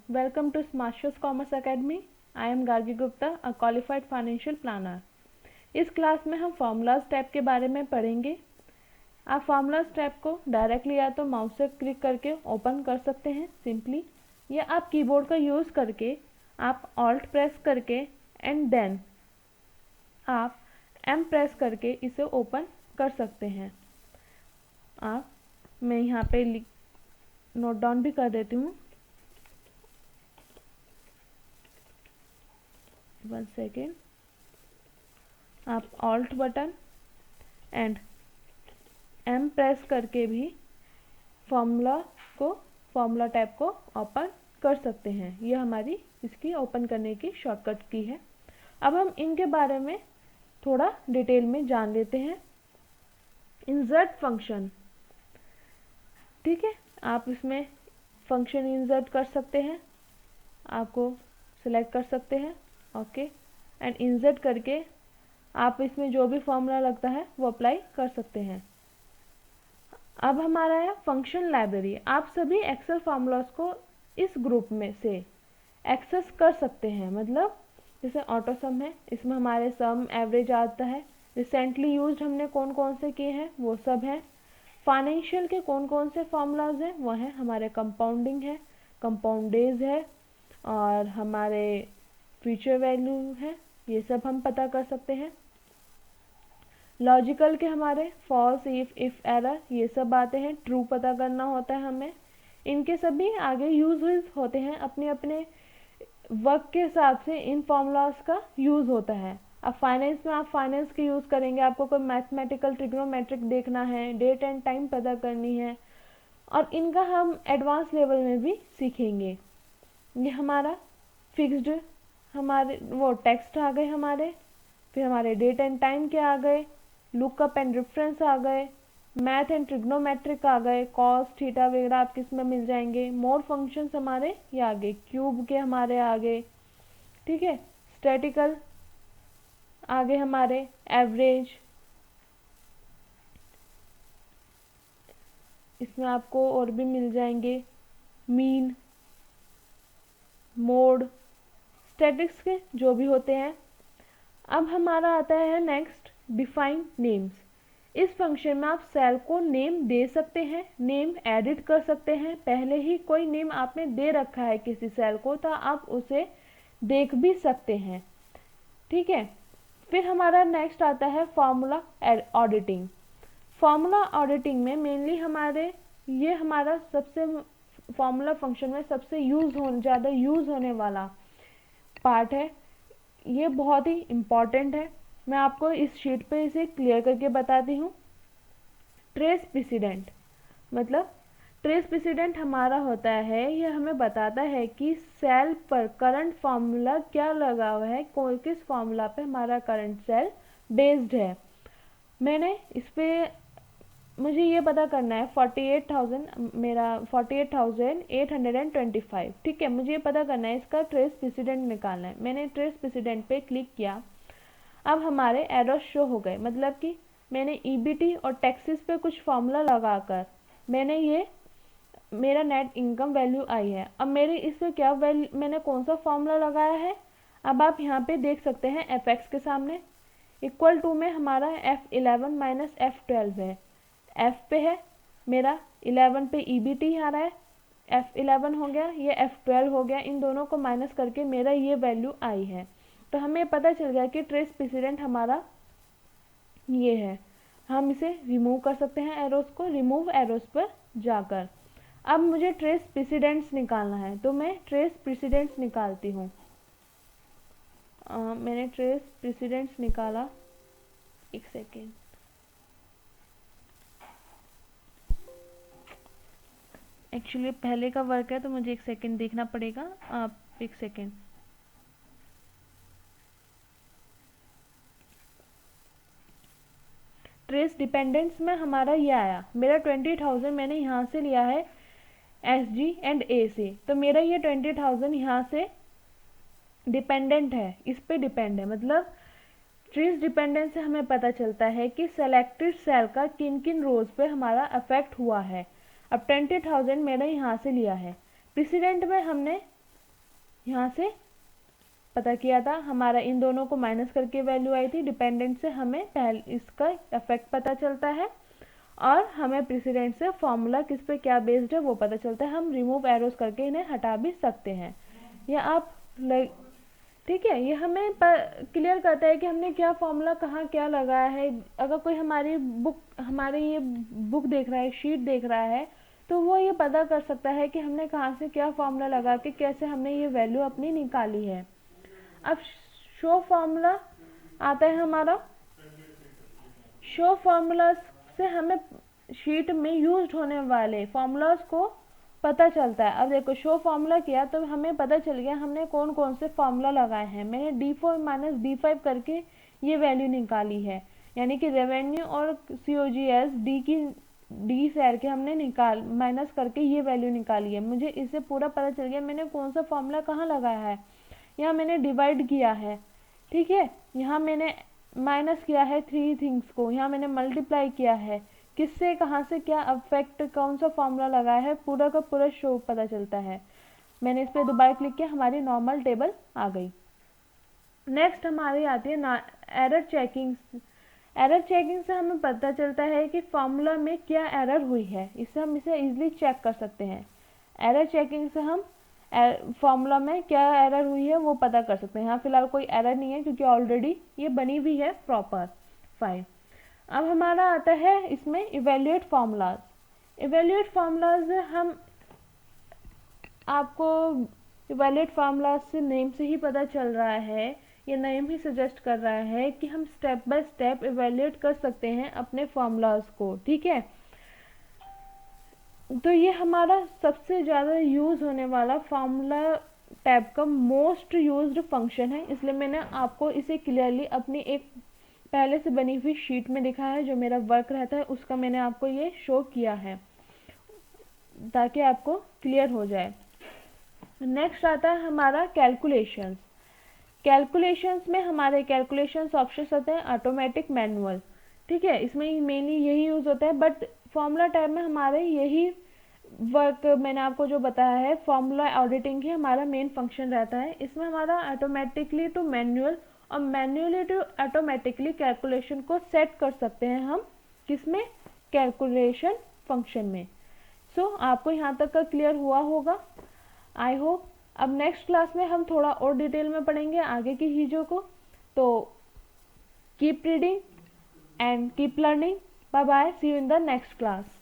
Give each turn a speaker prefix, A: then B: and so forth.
A: Welcome to Smartshow's Commerce Academy. I am Gargi Gupta, a qualified financial planner. इस class में हम formulas tab के बारे में पढ़ेंगे। आप फॉर्मूलाज टैब को डायरेक्टली या तो माउस से क्लिक करके ओपन कर सकते हैं सिंपली, या आप कीबोर्ड का यूज़ करके आप ऑल्ट प्रेस करके एंड देन आप एम प्रेस करके इसे ओपन कर सकते हैं। मैं यहाँ पे नोट डाउन भी कर देती हूँ। 1 सेकेंड। आप alt button and M press करके भी फॉर्मूला टैब को ओपन कर सकते हैं। ये हमारी इसकी ओपन करने की शॉर्टकट की है। अब हम इनके बारे में थोड़ा डिटेल में जान लेते हैं। इंसर्ट फंक्शन, ठीक है, आप इसमें फंक्शन इंसर्ट कर सकते हैं, आपको सिलेक्ट कर सकते हैं, ओके, एंड इंसर्ट करके आप इसमें जो भी फॉर्मूला लगता है वो अप्लाई कर सकते हैं। अब हमारा है फंक्शन लाइब्रेरी। आप सभी एक्सेल फार्मूलाज को इस ग्रुप में से एक्सेस कर सकते हैं। मतलब जैसे ऑटो सम है, इसमें हमारे सम एवरेज आता है। रिसेंटली यूज्ड हमने कौन कौन से किए हैं वो सब हैं। फाइनेंशियल के कौन कौन से फार्मूलाज हैं वो हैं हमारे कंपाउंडिंग है, कंपाउंड डेज है, और हमारे फ्यूचर वैल्यू है, ये सब हम पता कर सकते हैं। लॉजिकल के हमारे फॉल्स, इफ एरर, ये सब आते हैं। ट्रू पता करना होता है हमें। इनके सभी आगे यूज होते हैं, अपने अपने वर्क के हिसाब से इन फॉर्मूलाज का यूज होता है। अब फाइनेंस में आप फाइनेंस के यूज करेंगे, आपको कोई मैथमेटिकल ट्रिग्नोमेट्रिक देखना है, डेट एंड टाइम पता करनी है, और इनका हम एडवांस लेवल में भी सीखेंगे। ये हमारा फिक्स्ड हमारे वो टेक्स्ट आ गए हमारे, फिर हमारे डेट एंड टाइम के आ गए, लुकअप एंड रेफरेंस आ गए, मैथ एंड ट्रिग्नोमेट्रिक आ गए, कॉस थीटा वगैरह आप किस में मिल जाएंगे। मोर फंक्शंस हमारे ये आ गए, क्यूब के हमारे आ गए, ठीक है। स्टैटिकल आगे हमारे एवरेज, इसमें आपको और भी मिल जाएंगे, मीन, मोड, स्टैटिक्स के जो भी होते हैं। अब हमारा आता है नेक्स्ट डिफाइन नेम्स। इस फंक्शन में आप सेल को नेम दे सकते हैं, नेम एडिट कर सकते हैं। पहले ही कोई नेम आपने दे रखा है किसी सेल को तो आप उसे देख भी सकते हैं, ठीक है। फिर हमारा नेक्स्ट आता है फॉर्मूला ऑडिटिंग। फॉर्मूला ऑडिटिंग में मेनली ये हमारा सबसे फॉर्मूला फंक्शन में सबसे ज़्यादा यूज़ होने वाला पार्ट है। ये बहुत ही इम्पॉर्टेंट है। मैं आपको इस शीट पे इसे क्लियर करके बताती हूँ। ट्रेस प्रेसिडेंट, मतलब ट्रेस प्रेसिडेंट हमारा होता है, ये हमें बताता है कि सेल पर करंट फार्मूला क्या लगा हुआ है, किस फार्मूला पे हमारा करंट सेल बेस्ड है। मैंने इस पे मुझे ये पता करना है 48,000, मेरा 48,825, ठीक है। मुझे ये पता करना है, इसका ट्रेस प्रेसिडेंट निकालना है। मैंने ट्रेस प्रेसिडेंट पे क्लिक किया। अब हमारे एरर शो हो गए, मतलब कि मैंने ईबीटी और टैक्सेस पे कुछ फार्मूला लगाकर मेरा नेट इनकम वैल्यू आई है। अब मेरे इस पे क्या वैल्यू, मैंने कौन सा फार्मूला लगाया है, अब आप यहाँ पे देख सकते हैं fx के सामने इक्वल टू में हमारा F11 माइनस F12 है। F पे है मेरा 11 पे ईबीटी आ रहा है, F11 हो गया, ये F12 हो गया, इन दोनों को माइनस करके मेरा ये वैल्यू आई है। तो हमें पता चल गया कि ट्रेस प्रेसिडेंट हमारा ये है। हम इसे रिमूव कर सकते हैं एरोस को, रिमूव एरोस पर जाकर। अब मुझे ट्रेस प्रेसिडेंट्स निकालना है, तो मैं ट्रेस प्रेसिडेंट्स निकालती हूँ। मैंने ट्रेस प्रेसिडेंट्स निकाला, एक सेकेंड। एक्चुअली पहले का वर्क है तो मुझे एक सेकेंड देखना पड़ेगा, आप एक सेकेंड। ट्रेस डिपेंडेंट्स में हमारा ये आया, मेरा 20,000 मैंने यहाँ से लिया है SG एंड A से, तो मेरा ये 20,000 यहाँ से डिपेंडेंट है, इस पे डिपेंड है। मतलब ट्रेस डिपेंडेंट से हमें पता चलता है कि सेलेक्टेड सेल का किन किन रोज पे हमारा अफेक्ट हुआ है। अब 20,000 मैंने यहाँ से लिया है। प्रेसिडेंट में हमने यहाँ से पता किया था, हमारा इन दोनों को माइनस करके वैल्यू आई थी। डिपेंडेंट से हमें पहले इसका इफेक्ट पता चलता है और हमें प्रेसिडेंट से फॉर्मूला किस पे क्या बेस्ड है वो पता चलता है। हम रिमूव एरोस करके इन्हें हटा भी सकते हैं। या आप ठीक है, ये हमें क्लियर करता है कि हमने क्या फॉर्मूला कहाँ क्या लगाया है। अगर कोई हमारी ये बुक देख रहा है, शीट देख रहा है, तो वो ये पता कर सकता है कि हमने कहाँ से क्या फॉर्मूला लगा के कैसे हमने ये वैल्यू अपनी निकाली है। अब शो फॉर्मूला आता है हमारा। शो फॉर्मूला से हमें शीट में यूज्ड होने वाले फॉर्मूलाज को पता चलता है। अब देखो, शो फॉर्मूला किया तो हमें पता चल गया हमने कौन कौन से फॉर्मूला लगाए हैं। मैंने D4 माइनस D5 करके ये वैल्यू निकाली है, यानी कि रेवेन्यू और COGS डी शेयर के हमने माइनस करके ये वैल्यू निकाली है। मुझे इससे पूरा पता चल गया मैंने कौन सा फॉर्मूला कहाँ लगाया है। यहाँ मैंने डिवाइड किया है, ठीक है, यहाँ मैंने माइनस किया है 3 थिंग्स को, यहाँ मैंने मल्टीप्लाई किया है, किससे कहाँ से क्या अफेक्ट कौन सा फॉर्मूला लगाया है, पूरा का पूरा शो पता चलता है। मैंने इस पर दोबारा क्लिक किया, हमारी नॉर्मल टेबल आ गई। नेक्स्ट हमारी आती है एरर चेकिंग। एरर चेकिंग से हमें पता चलता है कि फॉर्मूला में क्या एरर हुई है, इससे हम इसे इजीली चेक कर सकते हैं। एरर चेकिंग से हम फॉर्मूला में क्या एरर हुई है वो पता कर सकते हैं। यहाँ फिलहाल कोई एरर नहीं है क्योंकि ऑलरेडी ये बनी हुई है प्रॉपर। फाइन। अब हमारा आता है इसमें इवेल्युएट फार्मूलाज। इवेल्युएट फार्मूलाज हम आपको इवेल्युएट फार्मूलाज से नेम से ही पता चल रहा है, ये नेम ही सजेस्ट कर रहा है कि हम स्टेप बाय स्टेप इवेल्युएट कर सकते हैं अपने फार्मूलाज को, ठीक है। तो ये हमारा सबसे ज़्यादा यूज़ होने वाला फार्मूला टैब का मोस्ट यूज्ड फंक्शन है, इसलिए मैंने आपको इसे क्लियरली अपनी एक पहले से बनी हुई शीट में दिखाया है। जो मेरा वर्क रहता है उसका मैंने आपको ये शो किया है ताकि आपको क्लियर हो जाए। नेक्स्ट आता है हमारा कैलकुलेशंस। कैलकुलेशंस में हमारे कैलकुलेशंस ऑप्शंस होते हैं ऑटोमेटिक, मैनुअल, ठीक है। इसमें मेनली यही यूज़ होता है, बट फॉर्मूला टैब में हमारे यही वर्क मैंने आपको जो बताया है, फॉर्मूला ऑडिटिंग ही हमारा मेन फंक्शन रहता है। इसमें हमारा ऑटोमेटिकली टू मैनुअल और मैन्युअली टू ऑटोमेटिकली कैलकुलेशन को सेट कर सकते हैं हम किसमें, कैलकुलेशन फंक्शन में। सो आपको यहाँ तक का क्लियर हुआ होगा, आई होप। अब नेक्स्ट क्लास में हम थोड़ा और डिटेल में पढ़ेंगे आगे की चीज़ों को। तो keep reading and keep learning. Bye bye. See you in the next class.